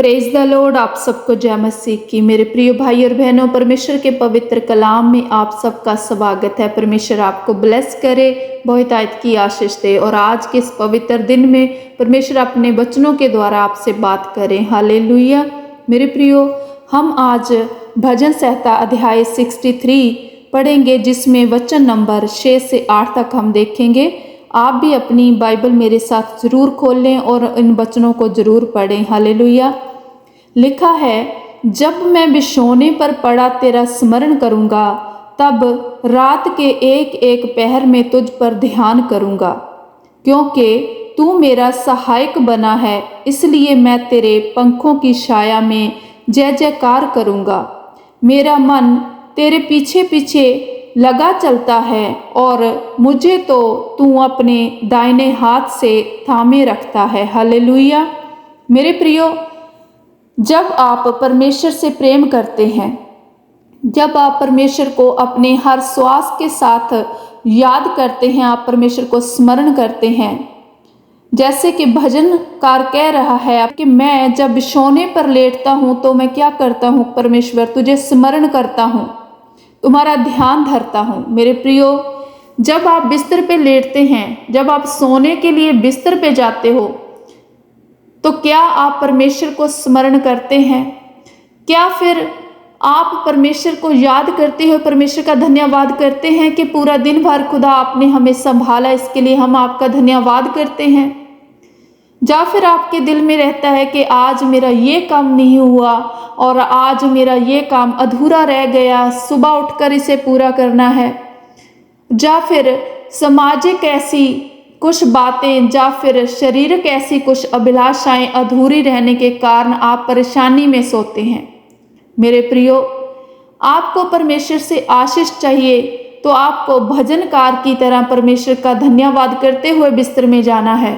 Praise the Lord. आप सबको जय मसीह की। मेरे प्रिय भाई और बहनों, परमेश्वर के पवित्र कलाम में आप सबका स्वागत है। परमेश्वर आपको ब्लेस करे, बहुतायत की आशीष दे। और आज के इस पवित्र दिन में परमेश्वर अपने वचनों के द्वारा आपसे बात करें। हालेलुया। मेरे प्रियो, हम आज भजन संहिता अध्याय 63 पढ़ेंगे, जिसमें वचन नंबर 6 से 8 तक हम देखेंगे। आप भी अपनी बाइबल मेरे साथ जरूर खोल लें और इन वचनों को जरूर पढ़ें। हालेलुया। लिखा है, जब मैं बिछौने पर पड़ा तेरा स्मरण करूंगा, तब रात के एक एक पहर में तुझ पर ध्यान करूंगा। क्योंकि तू मेरा सहायक बना है, इसलिए मैं तेरे पंखों की छाया में जय जयकार करूंगा। मेरा मन तेरे पीछे पीछे लगा चलता है और मुझे तो तू अपने दाहिने हाथ से थामे रखता है। हालेलुया। मेरे प्रियो, जब आप परमेश्वर से प्रेम करते हैं, जब आप परमेश्वर को अपने हर श्वास के साथ याद करते हैं, आप परमेश्वर को स्मरण करते हैं, जैसे कि भजनकार कह रहा है कि मैं जब बिछौने पर लेटता हूँ तो मैं क्या करता हूँ, परमेश्वर तुझे स्मरण करता हूँ, तुम्हारा ध्यान धरता हूँ। मेरे प्रियो, जब आप बिस्तर पे लेटते हैं, जब आप सोने के लिए बिस्तर पे जाते हो, तो क्या आप परमेश्वर को स्मरण करते हैं? क्या फिर आप परमेश्वर को याद करते हो, परमेश्वर का धन्यवाद करते हैं कि पूरा दिन भर खुदा आपने हमें संभाला, इसके लिए हम आपका धन्यवाद करते हैं? या फिर आपके दिल में रहता है कि आज मेरा ये काम नहीं हुआ और आज मेरा ये काम अधूरा रह गया, सुबह उठकर इसे पूरा करना है। या फिर सामाजिक ऐसी कुछ बातें या फिर शारीरिक ऐसी कुछ अभिलाषाएं अधूरी रहने के कारण आप परेशानी में सोते हैं। मेरे प्रियो, आपको परमेश्वर से आशीष चाहिए तो आपको भजनकार की तरह परमेश्वर का धन्यवाद करते हुए बिस्तर में जाना है।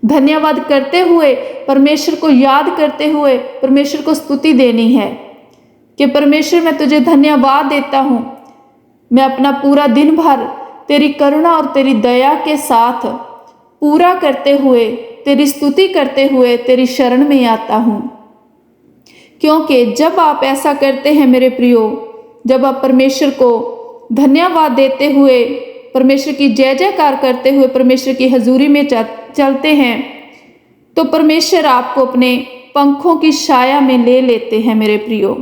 धन्यवाद करते हुए, परमेश्वर को याद करते हुए परमेश्वर को स्तुति देनी है कि परमेश्वर मैं तुझे धन्यवाद देता हूँ। मैं अपना पूरा दिन भर तेरी करुणा और तेरी दया के साथ पूरा करते हुए, तेरी स्तुति करते हुए तेरी शरण में आता हूँ। क्योंकि जब आप ऐसा करते हैं मेरे प्रियो, जब आप परमेश्वर को धन्यवाद देते हुए, परमेश्वर की जय जयकार करते हुए परमेश्वर की हजूरी में चलते हैं, तो परमेश्वर आपको अपने पंखों की छाया में ले लेते हैं मेरे प्रियो।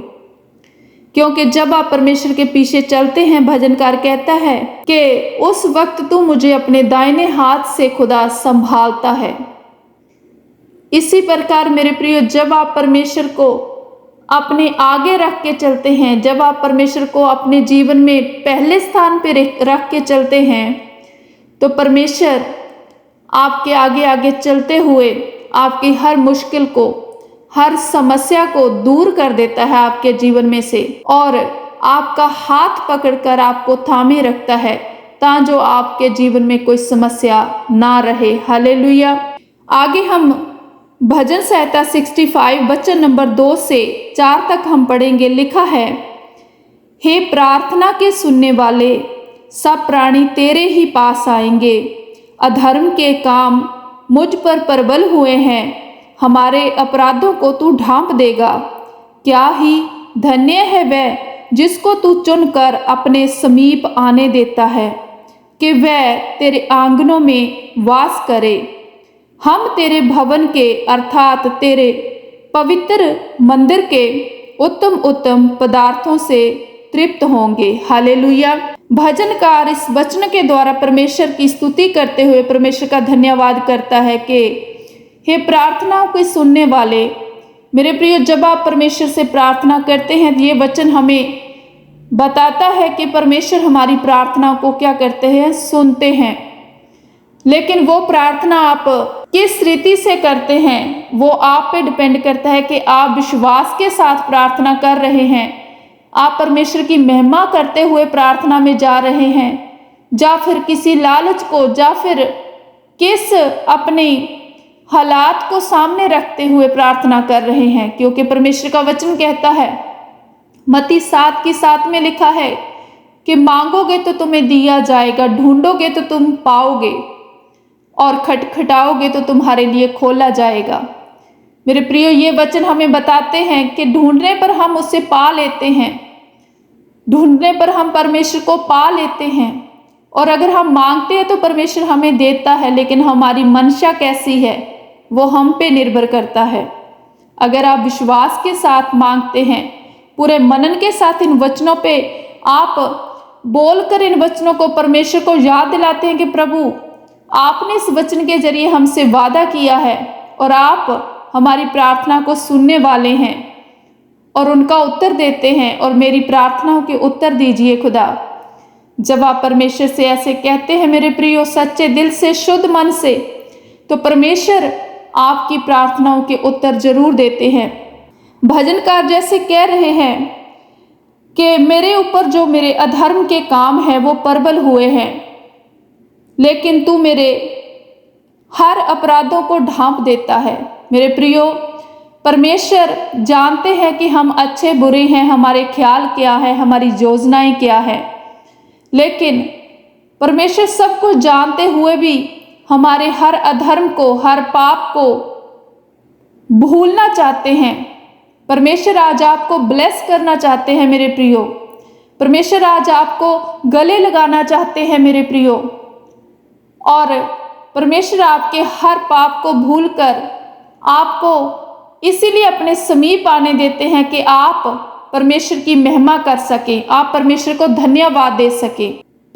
क्योंकि जब आप परमेश्वर के पीछे चलते हैं, भजनकार कहता है कि उस वक्त तू मुझे अपने दाहिने हाथ से खुदा संभालता है। इसी प्रकार मेरे प्रियो, जब आप परमेश्वर को अपने आगे रख के चलते हैं, जब आप परमेश्वर को अपने जीवन में पहले स्थान पर रख के चलते हैं, तो परमेश्वर आपके आगे आगे चलते हुए आपकी हर मुश्किल को, हर समस्या को दूर कर देता है आपके जीवन में से, और आपका हाथ पकड़कर आपको थामे रखता है ताकि आपके जीवन में कोई समस्या ना रहे। हालेलुया। आगे हम भजन संहिता 65 वचन नंबर 2 से 4 तक हम पढ़ेंगे। लिखा है, हे प्रार्थना के सुनने वाले, सब प्राणी तेरे ही पास आएंगे। अधर्म के काम मुझ पर प्रबल हुए हैं, हमारे अपराधों को तू ढांप देगा। क्या ही धन्य है वह जिसको तू चुनकर अपने समीप आने देता है, कि वह तेरे आंगनों में वास करे। हम तेरे भवन के अर्थात तेरे पवित्र मंदिर के उत्तम उत्तम पदार्थों से तृप्त होंगे। हालेलुया। भजनकार इस वचन के द्वारा परमेश्वर की स्तुति करते हुए परमेश्वर का धन्यवाद करता है कि हे प्रार्थनाओं को सुनने वाले, मेरे प्रिय, जब आप परमेश्वर से प्रार्थना करते हैं, ये वचन हमें बताता है कि परमेश्वर हमारी प्रार्थनाओं को क्या करते हैं, सुनते हैं। लेकिन वो प्रार्थना आप किस रीति से करते हैं, वो आप पे डिपेंड करता है कि आप विश्वास के साथ प्रार्थना कर रहे हैं, आप परमेश्वर की महिमा करते हुए प्रार्थना में जा रहे हैं, या फिर किसी लालच को, या फिर किस अपने हालात को सामने रखते हुए प्रार्थना कर रहे हैं। क्योंकि परमेश्वर का वचन कहता है, मत्ती 7:7 में लिखा है कि मांगोगे तो तुम्हें दिया जाएगा, ढूंढोगे तो तुम पाओगे, और खटखटाओगे तो तुम्हारे लिए खोला जाएगा। मेरे प्रियो, ये वचन हमें बताते हैं कि ढूंढने पर हम उसे पा लेते हैं, ढूंढने पर हम परमेश्वर को पा लेते हैं। और अगर हम मांगते हैं तो परमेश्वर हमें देता है, लेकिन हमारी मंशा कैसी है वो हम पे निर्भर करता है। अगर आप विश्वास के साथ मांगते हैं, पूरे मनन के साथ इन वचनों पे आप बोलकर इन वचनों को परमेश्वर को याद दिलाते हैं कि प्रभु आपने इस वचन के जरिए हमसे वादा किया है और आप हमारी प्रार्थना को सुनने वाले हैं और उनका उत्तर देते हैं, और मेरी प्रार्थनाओं के उत्तर दीजिए खुदा। जब आप परमेश्वर से ऐसे कहते हैं मेरे प्रियो, सच्चे दिल से, शुद्ध मन से, तो परमेश्वर आपकी प्रार्थनाओं के उत्तर जरूर देते हैं। भजनकार जैसे कह रहे हैं कि मेरे ऊपर जो मेरे अधर्म के काम है वो प्रबल हुए हैं, लेकिन तू मेरे हर अपराधों को ढांप देता है। मेरे प्रियो, परमेश्वर जानते हैं कि हम अच्छे बुरे हैं, हमारे ख्याल क्या है, हमारी योजनाएं क्या है, लेकिन परमेश्वर सब कुछ जानते हुए भी हमारे हर अधर्म को, हर पाप को भूलना चाहते हैं। परमेश्वर आज आपको ब्लेस करना चाहते हैं मेरे प्रियो। परमेश्वर आज आपको गले लगाना चाहते हैं मेरे प्रियो, और परमेश्वर आपके हर पाप को भूलकर आपको इसीलिए अपने समीप आने देते हैं कि आप परमेश्वर की महिमा कर सके, आप परमेश्वर को धन्यवाद दे सके।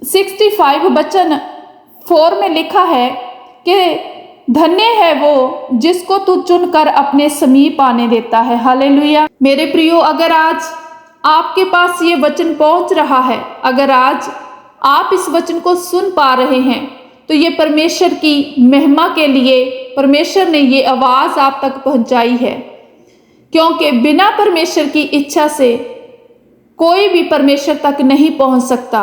65 वचन 4 में लिखा है कि धन्य है वो जिसको तू चुनकर अपने समीप आने देता है। हालेलुया। मेरे प्रियो, अगर आज आपके पास ये वचन पहुंच रहा है, अगर आज आप इस वचन को सुन पा रहे हैं, तो ये परमेश्वर की महिमा के लिए परमेश्वर ने ये आवाज आप तक पहुंचाई है, क्योंकि बिना परमेश्वर की इच्छा से कोई भी परमेश्वर तक नहीं पहुंच सकता।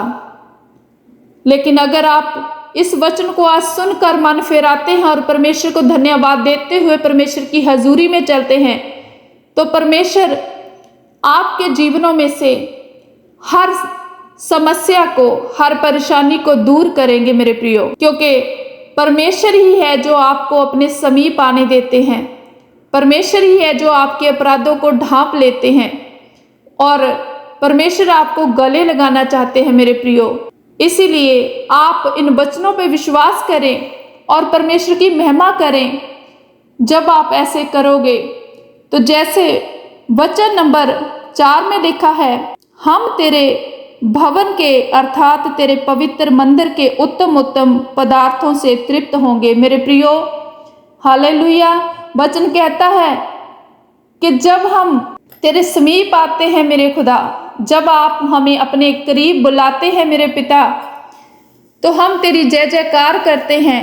लेकिन अगर आप इस वचन को आज सुनकर मन फेराते हैं और परमेश्वर को धन्यवाद देते हुए परमेश्वर की हजूरी में चलते हैं, तो परमेश्वर आपके जीवनों में से हर समस्या को, हर परेशानी को दूर करेंगे मेरे प्रियो, क्योंकि परमेश्वर ही है जो आपको अपने समीप आने देते हैं। परमेश्वर ही है जो आपके अपराधों को ढांप लेते हैं, और परमेश्वर आपको गले लगाना चाहते हैं मेरे प्रियो। इसीलिए आप इन वचनों पर विश्वास करें और परमेश्वर की महिमा करें। जब आप ऐसे करोगे तो जैसे वचन नंबर 4 में लिखा है, हम तेरे भवन के अर्थात तेरे पवित्र मंदिर के उत्तम उत्तम पदार्थों से तृप्त होंगे। मेरे प्रियो, हालेलुया। वचन कहता है कि जब हम तेरे समीप आते हैं मेरे खुदा, जब आप हमें अपने करीब बुलाते हैं मेरे पिता, तो हम तेरी जय जयकार करते हैं,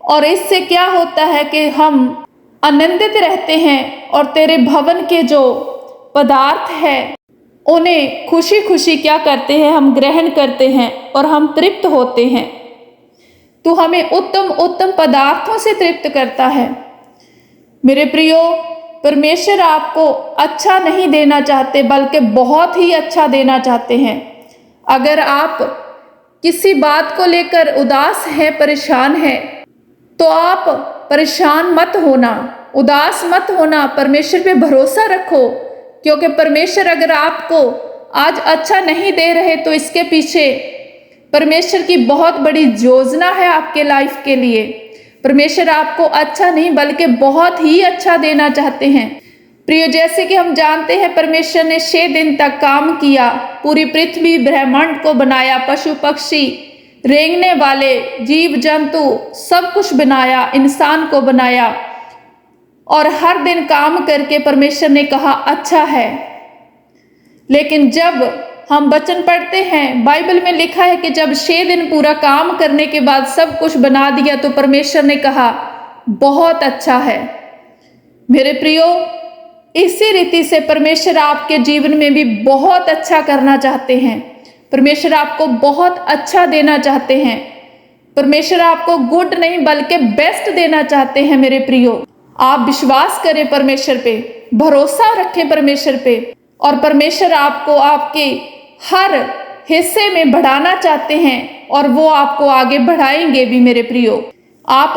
और इससे क्या होता है कि हम आनंदित रहते हैं और तेरे भवन के जो पदार्थ है उन्हें खुशी खुशी क्या करते हैं, हम ग्रहण करते हैं और हम तृप्त होते हैं। तू हमें उत्तम उत्तम पदार्थों से तृप्त करता है। मेरे प्रियो, परमेश्वर आपको अच्छा नहीं देना चाहते बल्कि बहुत ही अच्छा देना चाहते हैं। अगर आप किसी बात को लेकर उदास हैं, परेशान हैं, तो आप परेशान मत होना, उदास मत होना, परमेश्वर पे भरोसा रखो, क्योंकि परमेश्वर अगर आपको आज अच्छा नहीं दे रहे तो इसके पीछे परमेश्वर की बहुत बड़ी योजना है आपके लाइफ के लिए। परमेश्वर आपको अच्छा नहीं बल्कि बहुत ही अच्छा देना चाहते हैं। प्रिय, जैसे कि हम जानते हैं परमेश्वर ने 6 दिन तक काम किया, पूरी पृथ्वी ब्रह्मांड को बनाया, पशु पक्षी, रेंगने वाले जीव जंतु सब कुछ बनाया, इंसान को बनाया, और हर दिन काम करके परमेश्वर ने कहा अच्छा है। लेकिन जब हम वचन पढ़ते हैं, बाइबल में लिखा है कि जब 6 दिन पूरा काम करने के बाद सब कुछ बना दिया तो परमेश्वर ने कहा बहुत अच्छा है। मेरे प्रियो, इसी रीति से परमेश्वर आपके जीवन में भी बहुत अच्छा करना चाहते हैं। परमेश्वर आपको बहुत अच्छा देना चाहते हैं। परमेश्वर आपको गुड नहीं बल्कि बेस्ट देना चाहते हैं मेरे प्रियो। आप विश्वास करें परमेश्वर पे, भरोसा रखें परमेश्वर पे, और परमेश्वर आपको आपके हर हिस्से में बढ़ाना चाहते हैं और वो आपको आगे बढ़ाएंगे भी मेरे प्रियो। आप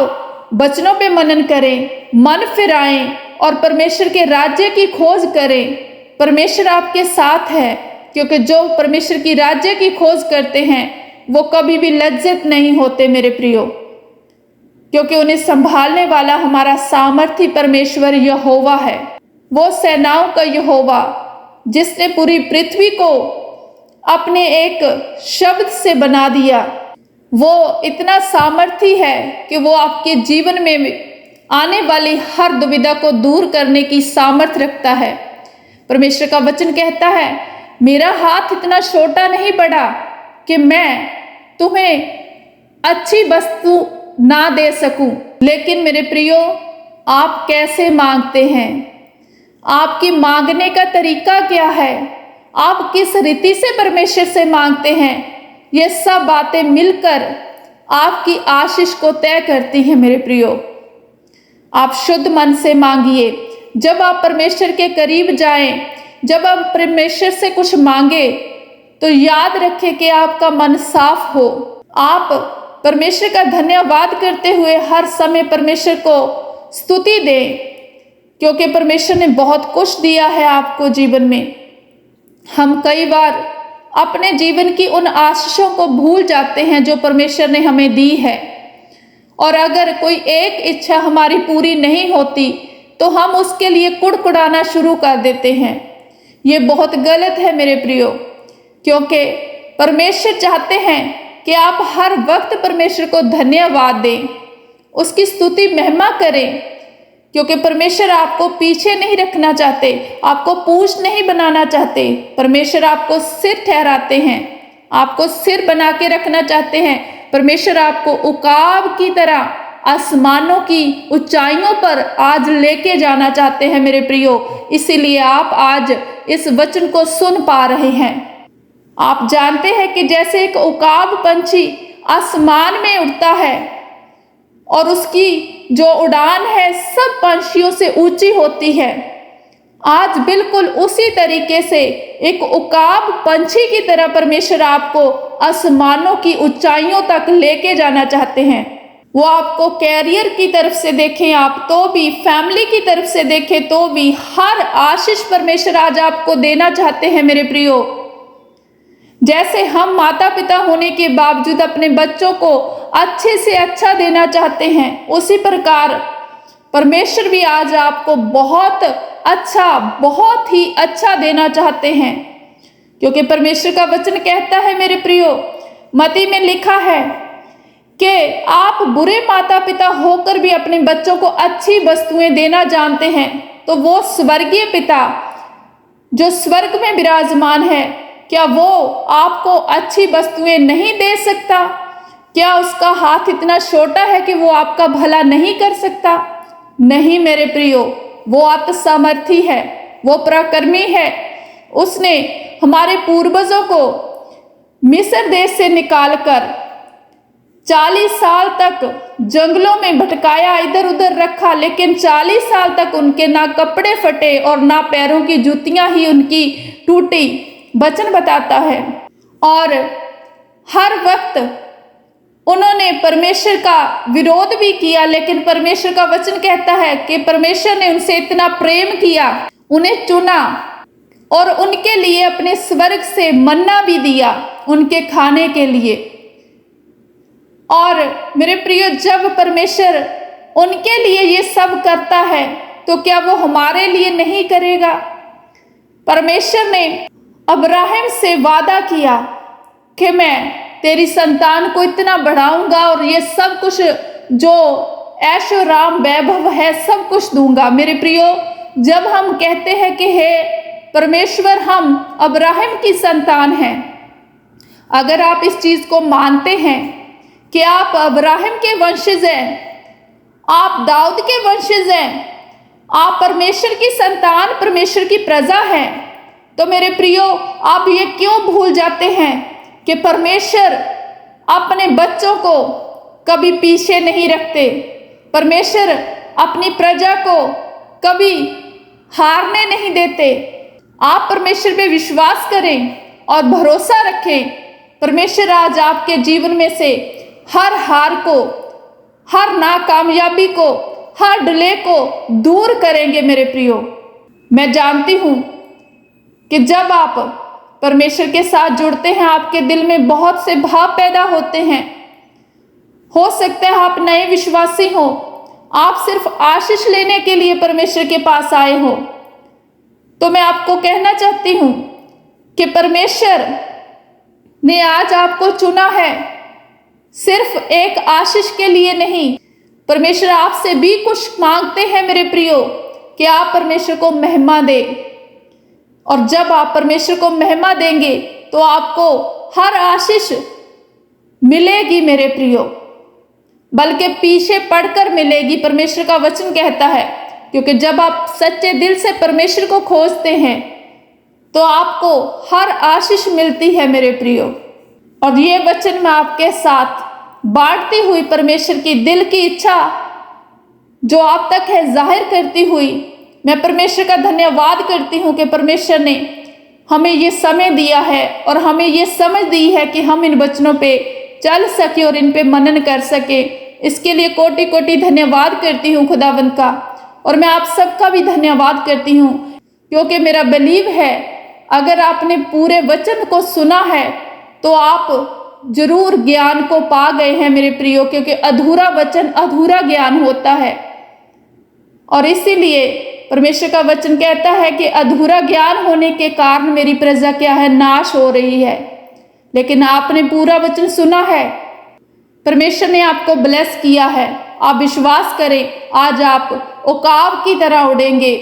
वचनों पे मनन करें, मन फिराएं और परमेश्वर के राज्य की खोज करें। परमेश्वर आपके साथ है, क्योंकि जो परमेश्वर की राज्य की खोज करते हैं वो कभी भी लज्जित नहीं होते मेरे प्रियो, क्योंकि उन्हें संभालने वाला हमारा सामर्थी परमेश्वर यहोवा है। वो सेनाओं का यहोवा जिसने पूरी पृथ्वी को अपने एक शब्द से बना दिया, वो इतना सामर्थी है कि वो आपके जीवन में आने वाली हर दुविधा को दूर करने की सामर्थ रखता है। परमेश्वर का वचन कहता है, मेरा हाथ इतना छोटा नहीं बढ़ा कि मैं तुम्हें अच्छी वस्तु ना दे सकूं। लेकिन मेरे प्रियो, आप कैसे मांगते हैं? आपकी मांगने का तरीका क्या है? आप किस रीति से परमेश्वर से मांगते हैं? ये सब बातें मिलकर आपकी आशीष को तय करती हैं मेरे प्रियो। आप शुद्ध मन से मांगिए। जब आप परमेश्वर के करीब जाएं, जब आप परमेश्वर से कुछ मांगे, तो याद रखें कि आपका मन साफ हो। आप परमेश्वर का धन्यवाद करते हुए हर समय परमेश्वर को स्तुति दें, क्योंकि परमेश्वर ने बहुत कुछ दिया है आपको जीवन में। हम कई बार अपने जीवन की उन आशीषों को भूल जाते हैं जो परमेश्वर ने हमें दी है, और अगर कोई एक इच्छा हमारी पूरी नहीं होती तो हम उसके लिए कुड़कुड़ाना शुरू कर देते हैं। ये बहुत गलत है मेरे प्रियो, क्योंकि परमेश्वर चाहते हैं कि आप हर वक्त परमेश्वर को धन्यवाद दें, उसकी स्तुति महिमा करें, क्योंकि परमेश्वर आपको पीछे नहीं रखना चाहते, आपको पूंछ नहीं बनाना चाहते। परमेश्वर आपको सिर ठहराते हैं, आपको सिर बना के रखना चाहते हैं। परमेश्वर आपको उकाब की तरह आसमानों की ऊंचाइयों पर आज लेके जाना चाहते हैं मेरे प्रियो। इसीलिए आप आज इस वचन को सुन पा रहे हैं। आप जानते हैं कि जैसे एक उकाब पंछी आसमान में उड़ता है और उसकी जो उड़ान है सब पंछियों से ऊंची होती है, आज बिल्कुल उसी तरीके से एक उकाब पंछी की तरह परमेश्वर आपको आसमानों की ऊंचाइयों तक लेके जाना चाहते हैं। वो आपको कैरियर की तरफ से देखें आप तो भी, फैमिली की तरफ से देखें तो भी, हर आशीष परमेश्वर आज आपको देना चाहते हैं मेरे प्रियो। जैसे हम माता पिता होने के बावजूद अपने बच्चों को अच्छे से अच्छा देना चाहते हैं, उसी प्रकार परमेश्वर भी आज आपको बहुत अच्छा, बहुत ही अच्छा देना चाहते हैं, क्योंकि परमेश्वर का वचन कहता है मेरे प्रियो, मत्ती में लिखा है कि आप बुरे माता पिता होकर भी अपने बच्चों को अच्छी वस्तुएं देना जानते हैं, तो वो स्वर्गीय पिता जो स्वर्ग में विराजमान है, क्या वो आपको अच्छी वस्तुएं नहीं दे सकता? क्या उसका हाथ इतना छोटा है कि वो आपका भला नहीं कर सकता? नहीं मेरे प्रियो, वो आत्मसामर्थी है, वो पराक्रमी है। उसने हमारे पूर्वजों को मिस्र देश से निकालकर 40 साल तक जंगलों में भटकाया, इधर उधर रखा, लेकिन 40 साल तक उनके ना कपड़े फटे और ना पैरों की जूतियां ही उनकी टूटी। वचन बताता है, और हर वक्त उन्होंने परमेश्वर का विरोध भी किया, लेकिन परमेश्वर का वचन कहता है कि परमेश्वर ने उनसे इतना प्रेम किया, उन्हें चुना और उनके लिए अपने स्वर्ग से मन्ना भी दिया उनके खाने के लिए। और मेरे प्रियो, जब परमेश्वर उनके लिए ये सब करता है तो क्या वो हमारे लिए नहीं करेगा? परमेश्वर ने अब्राहम से वादा किया कि मैं तेरी संतान को इतना बढ़ाऊंगा और ये सब कुछ जो ऐशो राम वैभव है सब कुछ दूंगा। मेरे प्रियो, जब हम कहते हैं कि हे परमेश्वर हम अब्राहम की संतान हैं, अगर आप इस चीज को मानते हैं कि आप अब्राहम के वंशज हैं, आप दाऊद के वंशज हैं, आप परमेश्वर की संतान, परमेश्वर की प्रजा हैं, तो मेरे प्रियो आप ये क्यों भूल जाते हैं कि परमेश्वर अपने बच्चों को कभी पीछे नहीं रखते। परमेश्वर अपनी प्रजा को कभी हारने नहीं देते। आप परमेश्वर पे विश्वास करें और भरोसा रखें। परमेश्वर आज आपके जीवन में से हर हार को हर नाकामयाबी को, हर डिले को दूर करेंगे मेरे प्रियो। मैं जानती हूं कि जब आप परमेश्वर के साथ जुड़ते हैं आपके दिल में बहुत से भाव पैदा होते हैं। हो सकता है आप नए विश्वासी हो, आप सिर्फ आशीष लेने के लिए परमेश्वर के पास आए हो। तो मैं आपको कहना चाहती हूं कि परमेश्वर ने आज आपको चुना है, सिर्फ एक आशीष के लिए नहीं। परमेश्वर आपसे भी कुछ मांगते हैं मेरे प्रियो कि आप परमेश्वर को महिमा दे। और जब आप परमेश्वर को महिमा देंगे तो आपको हर आशीष मिलेगी मेरे प्रियो, बल्कि पीछे पड़कर मिलेगी। परमेश्वर का वचन कहता है, क्योंकि जब आप सच्चे दिल से परमेश्वर को खोजते हैं तो आपको हर आशीष मिलती है मेरे प्रियो। और ये वचन मैं आपके साथ बांटती हुई परमेश्वर की दिल की इच्छा जो आप तक है जाहिर करती हुई मैं परमेश्वर का धन्यवाद करती हूँ कि परमेश्वर ने हमें ये समय दिया है और हमें ये समझ दी है कि हम इन वचनों पे चल सके और इन पे मनन कर सके। इसके लिए कोटि कोटि धन्यवाद करती हूँ खुदावंद का। और मैं आप सबका भी धन्यवाद करती हूँ, क्योंकि मेरा बिलीव है अगर आपने पूरे वचन को सुना है तो आप जरूर ज्ञान को पा गए हैं मेरे प्रियो, क्योंकि अधूरा वचन अधूरा ज्ञान होता है। और इसीलिए परमेश्वर का वचन कहता है कि अधूरा ज्ञान होने के कारण मेरी प्रजा क्या है, नाश हो रही है। लेकिन आपने पूरा वचन सुना है, परमेश्वर ने आपको ब्लेस किया है। आप विश्वास करें, आज आप उकाब की तरह उड़ेंगे।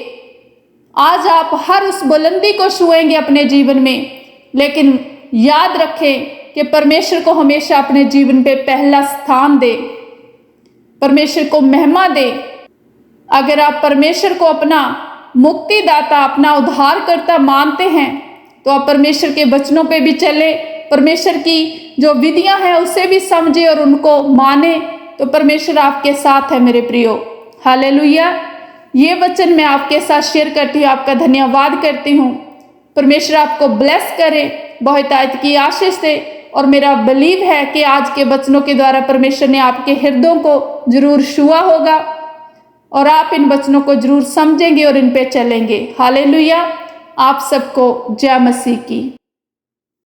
आज आप हर उस बुलंदी को छुएंगे अपने जीवन में। लेकिन याद रखें कि परमेश्वर को हमेशा अपने जीवन पे पहला स्थान दे, परमेश्वर को महिमा दे। अगर आप परमेश्वर को अपना मुक्तिदाता, अपना उद्धारकर्ता मानते हैं तो आप परमेश्वर के वचनों पे भी चले, परमेश्वर की जो विधियां हैं उसे भी समझे और उनको माने, तो परमेश्वर आपके साथ है मेरे प्रियो। हालेलुया। ये वचन मैं आपके साथ शेयर करती हूँ, आपका धन्यवाद करती हूँ। परमेश्वर आपको ब्लेस करे, बहुतायत की आशीष दे। और मेरा बिलीव है कि आज के वचनों के द्वारा परमेश्वर ने आपके हृदयों को जरूर छुआ होगा और आप इन वचनों को जरूर समझेंगे और इन पे चलेंगे। हालेलुया। आप सबको जय मसीह की।